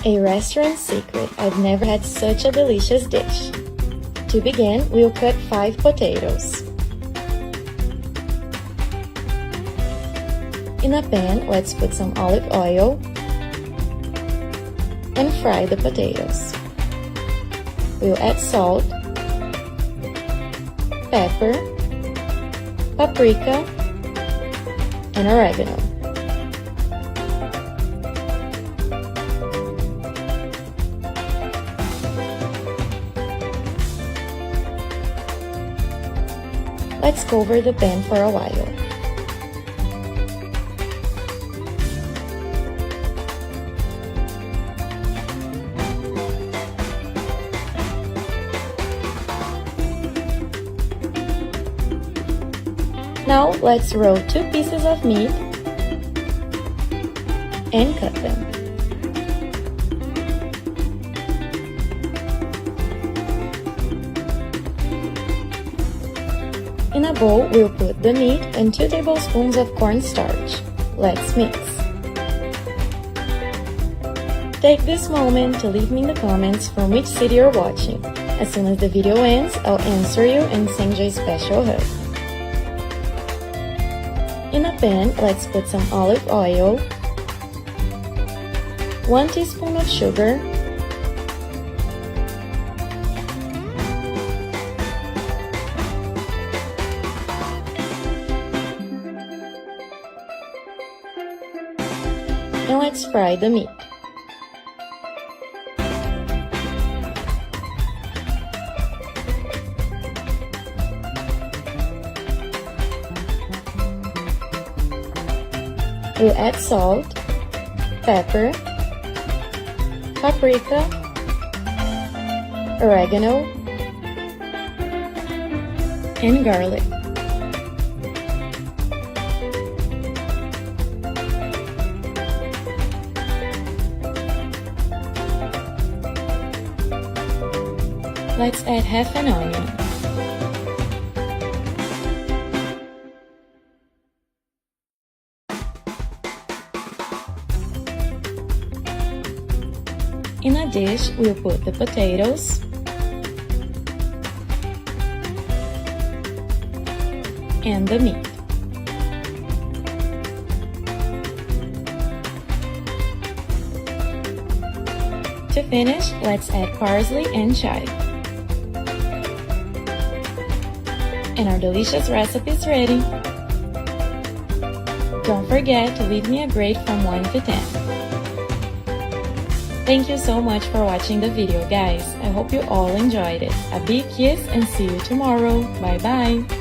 A restaurant secret, I've never had such a delicious dish. To begin, we'll cut 5 potatoes. In a pan, let's put some olive oil and fry the potatoes. We'll add salt, pepper, paprika, and oregano. Let's cover the pan for a while. Now let's roll 2 pieces of meat and cut them. In a bowl, we'll put the meat and 2 tablespoons of cornstarch. Let's mix. Take this moment to leave me in the comments from which city you're watching. As soon as the video ends, I'll answer you and send you a special hug. In a pan, let's put some olive oil, 1 teaspoon of sugar, and let's fry the meat. We'll add salt, pepper, paprika, oregano, and garlic. Let's add half an onion. In a dish, we'll put the potatoes and the meat. To finish, let's add parsley and chive. And our delicious recipe is ready. Don't forget to leave me a grade from 1 to 10. Thank you so much for watching the video, guys. I hope you all enjoyed it. A big kiss and see you tomorrow. Bye bye!